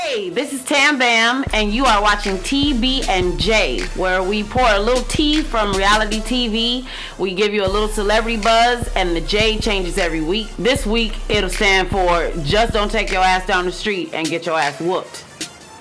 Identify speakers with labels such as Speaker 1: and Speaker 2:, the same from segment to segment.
Speaker 1: Hey, this is Tam Bam, and you are watching TB and J, where we pour a little tea from reality TV. We give you a little celebrity buzz, and the J changes every week. This week, it'll stand for just don't take your ass down the street and get your ass whooped.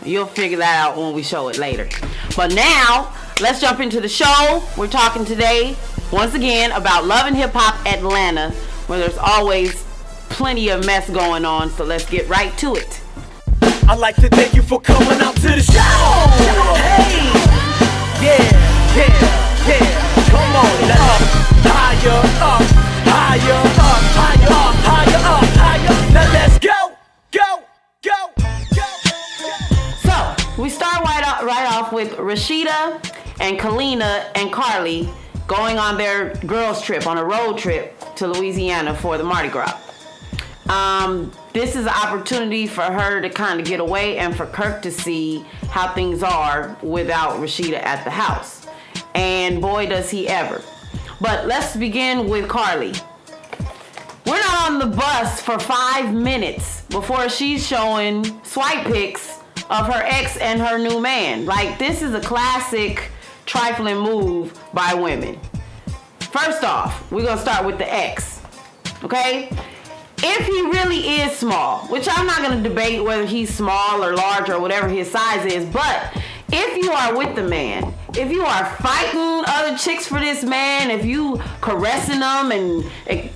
Speaker 1: You'll figure that out when we show it later. But now, let's jump into the show. We're talking today, once again, about Love and Hip Hop Atlanta, where there's always plenty of mess going on, so let's get right to it.
Speaker 2: I'd like to thank you for coming out to the show. Hey, yeah, come on, let's up, higher up, higher up, higher up, higher up, higher. Now let's go.
Speaker 1: So we start right off with Rasheeda and Kalina and Carly going on their girls trip, on a road trip to Louisiana for the Mardi Gras. This is an opportunity for her to kind of get away and for Kirk to see how things are without Rasheeda at the house. And boy, does he ever. But let's begin with Carly. We're not on the bus for 5 minutes before she's showing swipe pics of her ex and her new man. Like, this is a classic trifling move by women. First off, we're gonna start with the ex, okay? If he really is small, which I'm not going to debate whether he's small or large or whatever his size is, but if you are with the man, if you are fighting other chicks for this man, if you caressing them and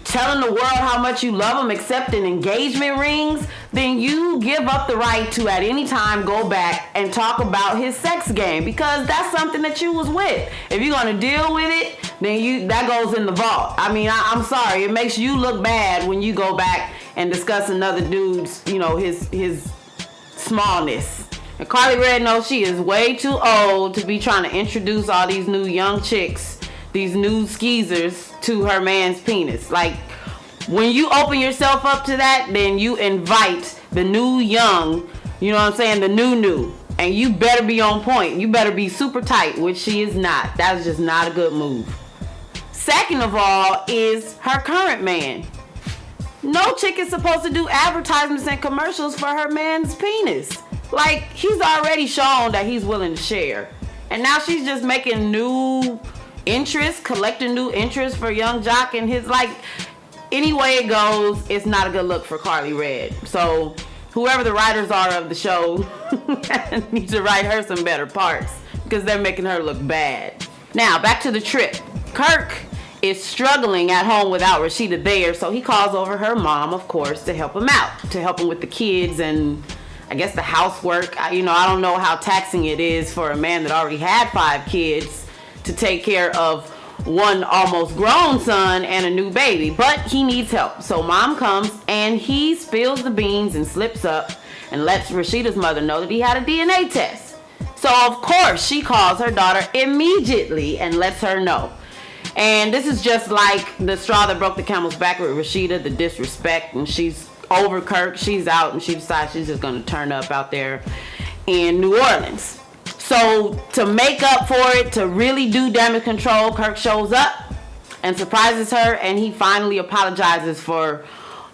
Speaker 1: telling the world how much you love them, accepting engagement rings, then you give up the right to at any time go back and talk about his sex game, because that's something that you was with. If you're going to deal with it, then that goes in the vault. I mean, I'm sorry. It makes you look bad when you go back and discuss another dude's, his smallness. And Carly Red knows she is way too old to be trying to introduce all these new young chicks, these new skeezers, to her man's penis. Like, when you open yourself up to that, then you invite the new young, you know what I'm saying, the new. And you better be on point. You better be super tight, which she is not. That's just not a good move. Second of all is her current man. No chick is supposed to do advertisements and commercials for her man's penis. Like, he's already shown that he's willing to share. And now she's just making new interest, collecting new interest for young jock and his, like, any way it goes, it's not a good look for Carly Red. So whoever the writers are of the show needs to write her some better parts, because they're making her look bad. Now, back to the trip. Kirk is struggling at home without Rasheeda there, so he calls over her mom, of course, to help him out, to help him with the kids and I guess the housework. I don't know how taxing it is for a man that already had 5 kids to take care of one almost grown son and a new baby, but he needs help. So mom comes and he spills the beans and slips up and lets Rasheeda's mother know that he had a DNA test. So of course she calls her daughter immediately and lets her know. And this is just like the straw that broke the camel's back with Rasheeda, the disrespect, and she's over Kirk, she's out, and she decides she's just gonna turn up out there in New Orleans. So to make up for it, to really do damage control, Kirk shows up and surprises her, and he finally apologizes for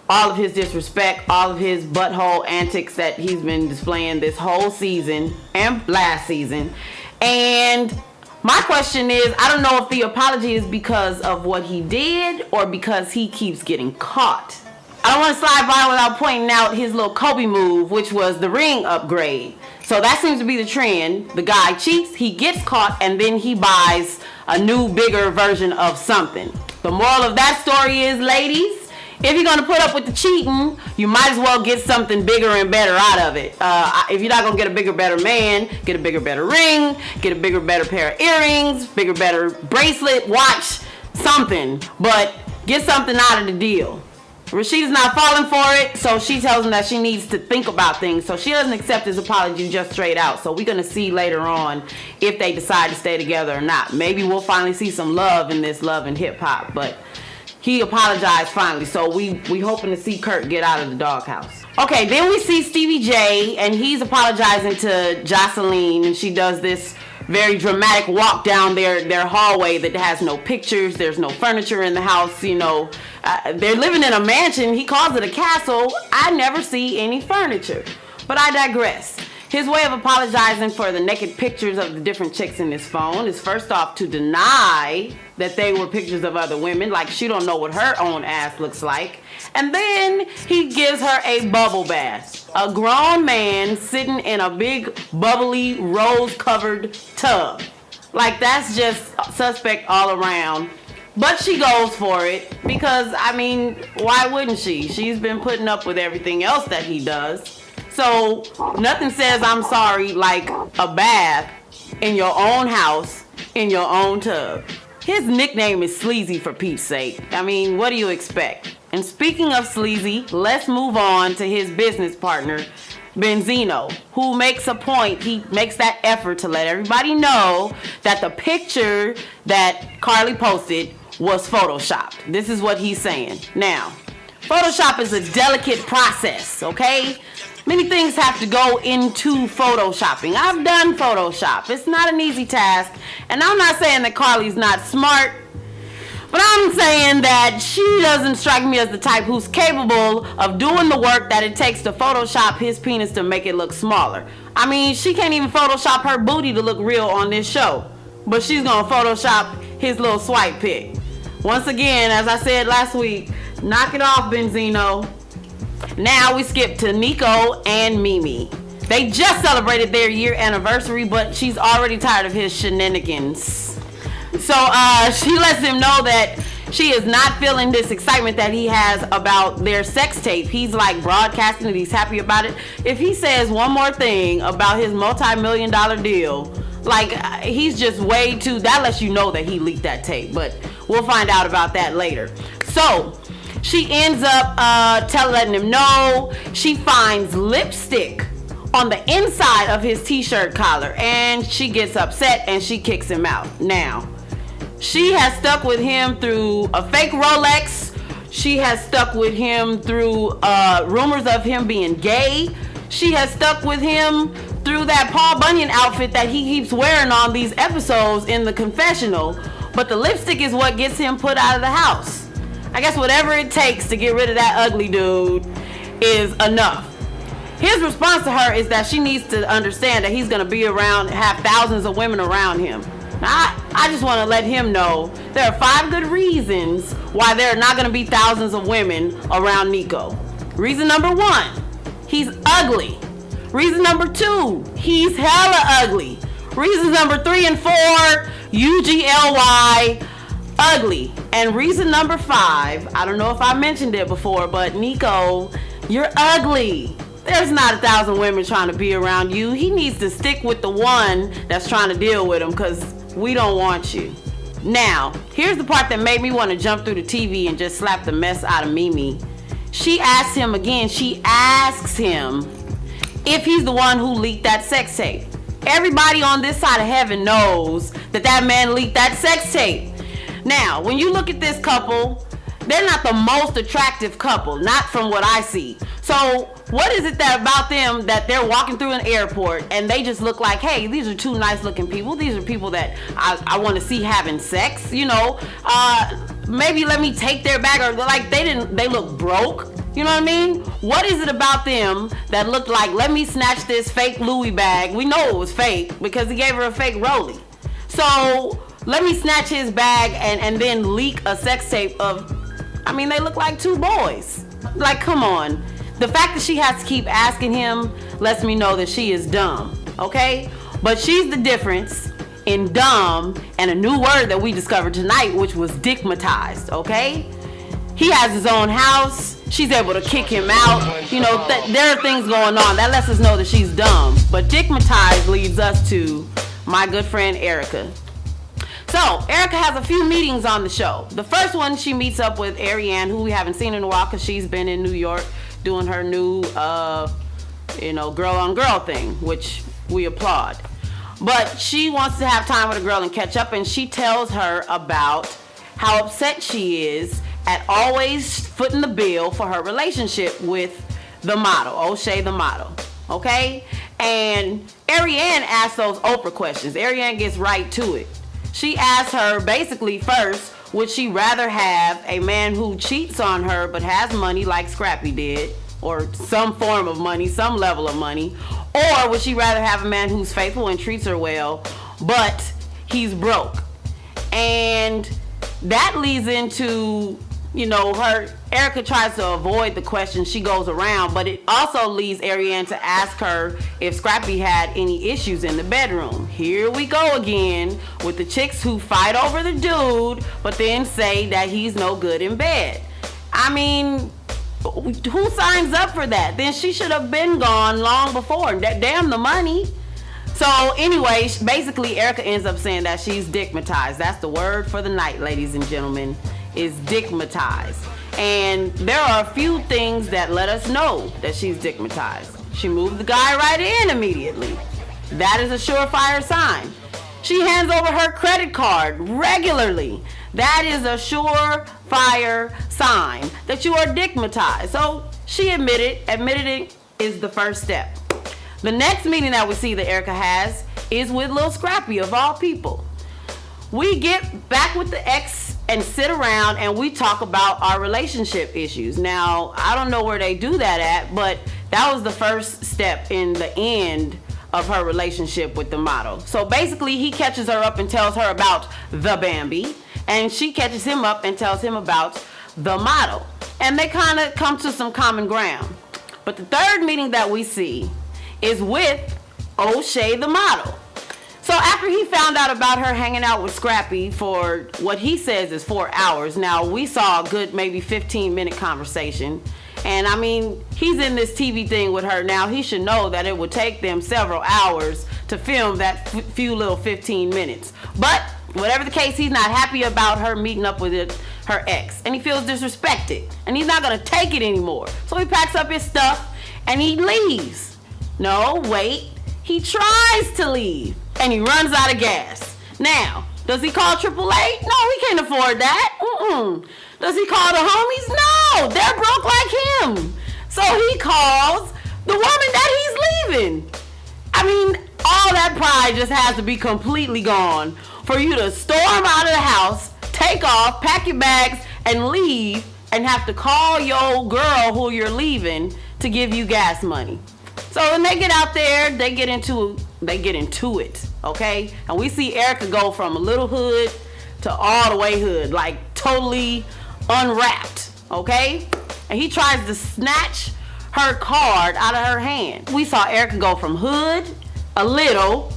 Speaker 1: all of his disrespect, all of his butthole antics that he's been displaying this whole season and last season. And my question is, I don't know if the apology is because of what he did or because he keeps getting caught. I don't want to slide by without pointing out his little Kobe move, which was the ring upgrade. So that seems to be the trend. The guy cheats, he gets caught, and then he buys a new, bigger version of something. The moral of that story is, ladies, if you're going to put up with the cheating, you might as well get something bigger and better out of it. If you're not going to get a bigger, better man, get a bigger, better ring, get a bigger, better pair of earrings, bigger, better bracelet, watch, something. But get something out of the deal. Rasheeda's not falling for it, so she tells him that she needs to think about things. So she doesn't accept his apology just straight out. So we're going to see later on if they decide to stay together or not. Maybe we'll finally see some love in this Love and Hip Hop. But he apologized finally, so we hoping to see Kirk get out of the doghouse. Okay, then we see Stevie J, and he's apologizing to Joseline, and she does this very dramatic walk down their hallway that has no pictures, there's no furniture in the house, they're living in a mansion. He calls it a castle. I never see any furniture. But I digress. His way of apologizing for the naked pictures of the different chicks in his phone is first off to deny that they were pictures of other women, like she don't know what her own ass looks like. And then he gives her a bubble bath. A grown man sitting in a big, bubbly, rose-covered tub. Like, that's just suspect all around. But she goes for it because, I mean, why wouldn't she? She's been putting up with everything else that he does. So nothing says I'm sorry like a bath in your own house, in your own tub. His nickname is Sleazy, for Pete's sake. I mean, what do you expect? And speaking of sleazy, let's move on to his business partner, Benzino, who makes a point. He makes that effort to let everybody know that the picture that Carly posted was photoshopped. This is what he's saying. Now, Photoshop is a delicate process, okay? Many things have to go into photoshopping. I've done Photoshop. It's not an easy task. And I'm not saying that Carly's not smart, but I'm saying that she doesn't strike me as the type who's capable of doing the work that it takes to Photoshop his penis to make it look smaller. I mean, she can't even Photoshop her booty to look real on this show, but she's gonna Photoshop his little swipe pic. Once again, as I said last week, knock it off, Benzino. Now we skip to Nikko and Mimi. They just celebrated their year anniversary, but she's already tired of his shenanigans. So she lets him know that she is not feeling this excitement that he has about their sex tape. He's like broadcasting that he's happy about it. If he says one more thing about his multi-million-dollar deal, like he's just way too, that lets you know that he leaked that tape, but we'll find out about that later. So she ends up letting him know she finds lipstick on the inside of his t-shirt collar, and she gets upset and she kicks him out. Now, she has stuck with him through a fake Rolex. She has stuck with him through rumors of him being gay. She has stuck with him through that Paul Bunyan outfit that he keeps wearing on these episodes in the confessional. But the lipstick is what gets him put out of the house. I guess whatever it takes to get rid of that ugly dude is enough. His response to her is that she needs to understand that he's going to be around, have thousands of women around him. Now, I just want to let him know there are 5 good reasons why there are not going to be thousands of women around Nikko. Reason number 1, he's ugly. Reason number 2, he's hella ugly. Reasons number 3 and 4, UGLY, ugly. And reason number 5, I don't know if I mentioned it before, but Nikko, you're ugly. There's not 1,000 women trying to be around you. He needs to stick with the one that's trying to deal with him, because we don't want you. Now, here's the part that made me want to jump through the TV and just slap the mess out of Mimi. She asks him again, she asks him if he's the one who leaked that sex tape. Everybody on this side of heaven knows that that man leaked that sex tape. Now, when you look at this couple, they're not the most attractive couple, not from what I see. So what is it that about them that they're walking through an airport and they just look like, hey, these are 2 nice looking people. These are people that I want to see having sex, you know. Maybe let me take their bag, or like they look broke. You know what I mean? What is it about them that looked like, let me snatch this fake Louis bag? We know it was fake because he gave her a fake rollie. So let me snatch his bag and then leak a sex tape of, I mean, they look like 2 boys. Like, come on. The fact that she has to keep asking him lets me know that she is dumb, okay? But she's the difference in dumb and a new word that we discovered tonight, which was dickmatized, okay? He has his own house. She's able to kick him out. You know, there are things going on. That lets us know that she's dumb. But dickmatized leads us to my good friend Erica. So, Erica has a few meetings on the show. The first one, she meets up with Irie, who we haven't seen in a while because she's been in New York doing her new, girl on girl thing, which we applaud. But she wants to have time with a girl and catch up, and she tells her about how upset she is at always footing the bill for her relationship with the model, O'Shea the model, okay? And Ariane asks those Oprah questions. Ariane gets right to it. She asks her basically first, would she rather have a man who cheats on her but has money like Scrappy did, or some form of money, some level of money? Or would she rather have a man who's faithful and treats her well, but he's broke? And that leads into, Erica tries to avoid the question she goes around, but it also leads Ariane to ask her if Scrappy had any issues in the bedroom. Here we go again with the chicks who fight over the dude, but then say that he's no good in bed. I mean, who signs up for that? Then she should have been gone long before. Damn the money. So anyway, basically Erica ends up saying that she's dickmatized. That's the word for the night, ladies and gentlemen, is dickmatized. And there are a few things that let us know that she's dickmatized. She moved the guy right in immediately. That is a surefire sign. She hands over her credit card regularly. That is a surefire sign that you are dickmatized. So she admitted it is the first step. The next meeting that we see that Erica has is with Lil Scrappy, of all people. We get back with the ex and sit around and we talk about our relationship issues. Now, I don't know where they do that at, but that was the first step in the end of her relationship with the model. So basically, he catches her up and tells her about the Bambi, and she catches him up and tells him about the model. And they kind of come to some common ground. But the third meeting that we see is with O'Shea the model. So after he found out about her hanging out with Scrappy for what he says is 4 hours, now we saw a good maybe 15-minute conversation. And I mean, he's in this TV thing with her now. He should know that it would take them several hours to film that few little 15 minutes. But whatever the case, he's not happy about her meeting up with her ex. And he feels disrespected. And he's not going to take it anymore. So he packs up his stuff and he leaves. No, wait. He tries to leave and he runs out of gas. Now, does he call AAA? No, he can't afford that. Does he call the homies? No, they're broke like him. So he calls the woman that he's leaving. I mean, all that pride just has to be completely gone for you to storm out of the house, take off, pack your bags, and leave, and have to call your girl who you're leaving to give you gas money. So when they get out there, they get into it, okay? And we see Erica go from a little hood to all the way hood, like totally unwrapped, okay? And he tries to snatch her card out of her hand. We saw Erica go from hood, a little,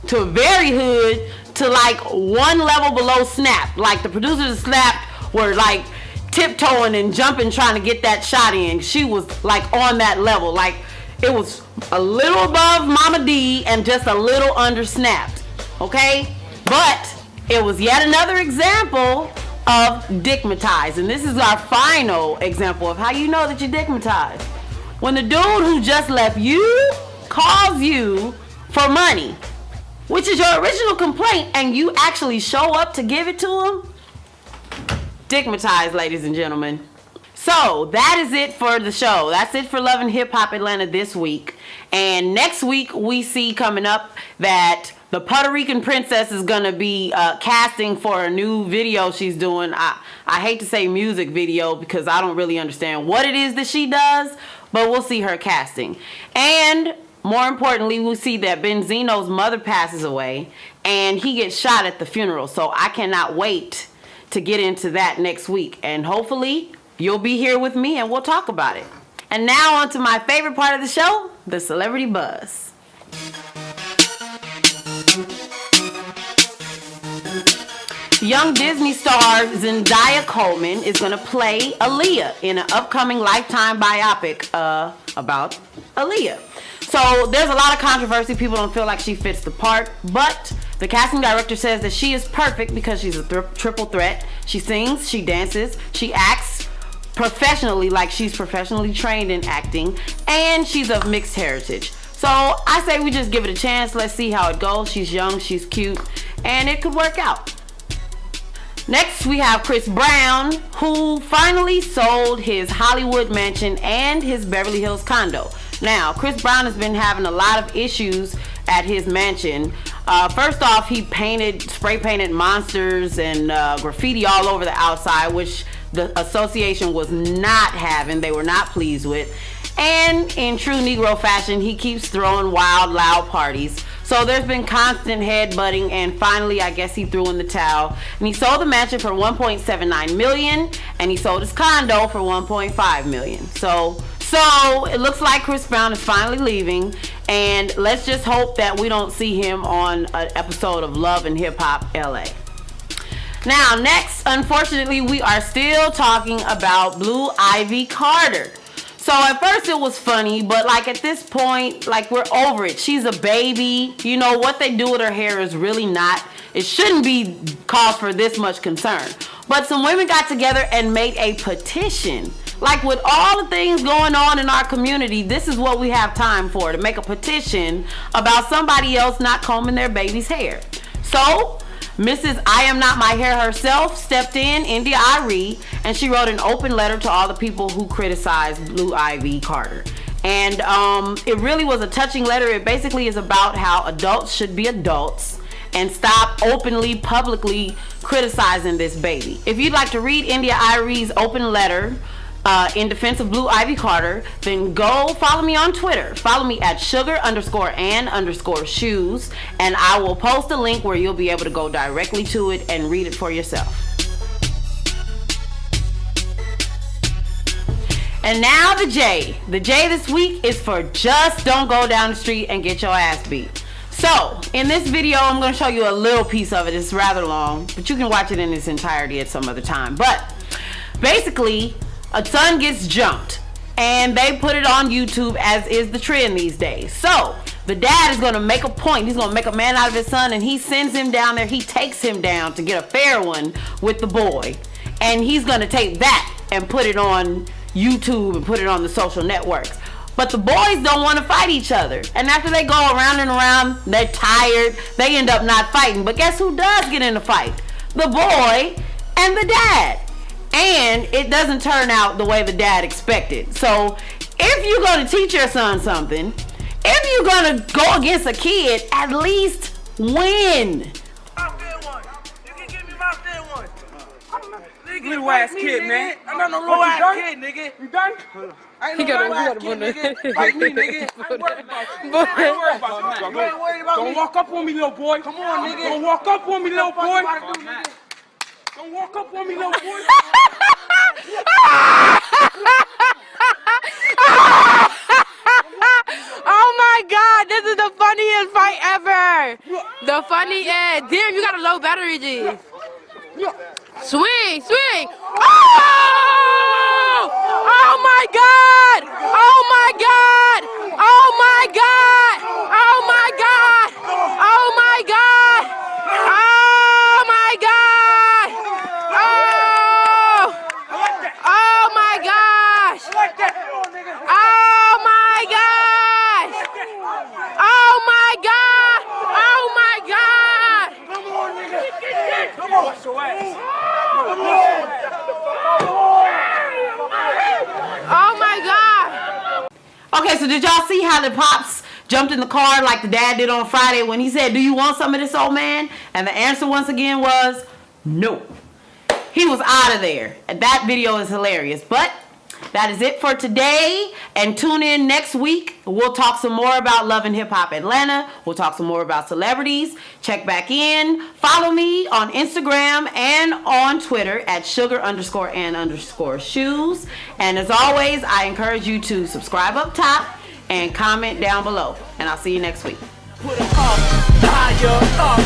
Speaker 1: to very hood, to like one level below snap. Like the producers of Snap were like tiptoeing and jumping trying to get that shot in. She was like on that level. Like it was a little above Mama D and just a little under snapped, okay? But it was yet another example of dickmatized. And this is our final example of how you know that you're dickmatized. When the dude who just left you calls you for money, which is your original complaint, and you actually show up to give it to him, dickmatized, ladies and gentlemen. So that is it for the show. That's it for Love and Hip Hop Atlanta this week. And next week we see coming up that the Puerto Rican princess is going to be casting for a new video she's doing. I hate to say music video because I don't really understand what it is that she does, but we'll see her casting. And more importantly, we'll see that Benzino's mother passes away and he gets shot at the funeral. So I cannot wait to get into that next week. And hopefully you'll be here with me and we'll talk about it. And now on to my favorite part of the show, the Celebrity Buzz. Young Disney star Zenatta Coleman is going to play Aaliyah in an upcoming Lifetime biopic about Aaliyah. So there's a lot of controversy. People don't feel like she fits the part, but the casting director says that she is perfect because she's a triple threat. She sings, she dances, she acts professionally like she's professionally trained in acting, and she's of mixed heritage. So I say we just give it a chance. Let's see how it goes. She's young, she's cute, and it could work out. Next, we have Chris Brown, who finally sold his Hollywood mansion and his Beverly Hills condo. Now, Chris Brown has been having a lot of issues at his mansion. First off, he spray painted monsters and graffiti all over the outside, which the association was not having. They were not pleased with. And in true Negro fashion, he keeps throwing wild, loud parties. So there's been constant headbutting, and finally, I guess he threw in the towel. And he sold the mansion for $1.79 million, and he sold his condo for $1.5 million. So it looks like Chris Brown is finally leaving, and let's just hope that we don't see him on an episode of Love and Hip Hop LA. Now, next, unfortunately, we are still talking about Blue Ivy Carter. So at first it was funny, but like at this point, like we're over it. She's a baby. You know, what they do with her hair is really not, it shouldn't be cause for this much concern. But some women got together and made a petition. Like with all the things going on in our community, this is what we have time for, to make a petition about somebody else not combing their baby's hair. So Mrs. I Am Not My Hair herself stepped in, India Irie, and she wrote an open letter to all the people who criticized Blue Ivy Carter. And it really was a touching letter. It basically is about how adults should be adults and stop openly, publicly criticizing this baby. If you'd like to read India Irie's open letter in defense of Blue Ivy Carter, then go follow me on Twitter. Follow me at sugar_and_shoes, and I will post a link where you'll be able to go directly to it and read it for yourself. And now the J. The J this week is for just don't go down the street and get your ass beat. So, in this video, I'm going to show you a little piece of it. It's rather long, but you can watch it in its entirety at some other time. But basically, a son gets jumped, and they put it on YouTube, as is the trend these days. So the dad is going to make a point. He's going to make a man out of his son, and he sends him down there. He takes him down to get a fair one with the boy, and he's going to take that and put it on YouTube and put it on the social networks. But the boys don't want to fight each other, and after they go around and around, they're tired. They end up not fighting. But guess who does get in a fight? The boy and the dad. And it doesn't turn out the way the dad expected. So if you're going to teach your son something, if you're going to go against a kid, at least win.
Speaker 3: My fair one. You can give me my fair one. Nigga,
Speaker 4: Little ass kid, man.
Speaker 3: I'm not no little ass kid, nigga.
Speaker 4: You done?
Speaker 3: I ain't no little ass kid, nigga. Fight me, nigga. I ain't worried about you. I ain't worried about you. You ain't worried about me.
Speaker 4: Don't walk up on me, little boy.
Speaker 3: Come on, nigga.
Speaker 4: Don't walk up on me, little
Speaker 3: What
Speaker 4: boy.
Speaker 3: you about to do, nigga?
Speaker 4: Don't walk up on me, little boy.
Speaker 5: Oh my God, this is the funniest fight ever. The funniest. Damn, you got a low battery, G. Swing, swing. Oh! Oh my God. Oh my God. Oh my God. Oh my God. Oh my God. Oh my God. Oh. Oh my gosh. Oh my gosh. Oh my God. Oh my God.
Speaker 3: Come on, nigga. Come on.
Speaker 4: Wash your ass.
Speaker 5: Oh my God.
Speaker 1: Okay, so did y'all see how the pops jumped in the car like the dad did on Friday when he said, "Do you want some of this, old man?" And the answer once again was no. He was out of there. And that video is hilarious. But that is it for today. And tune in next week. We'll talk some more about Love and Hip Hop Atlanta. We'll talk some more about celebrities. Check back in. Follow me on Instagram and on Twitter at sugar_and_shoes. And as always, I encourage you to subscribe up top and comment down below. And I'll see you next week.
Speaker 2: Put 'em up, higher up.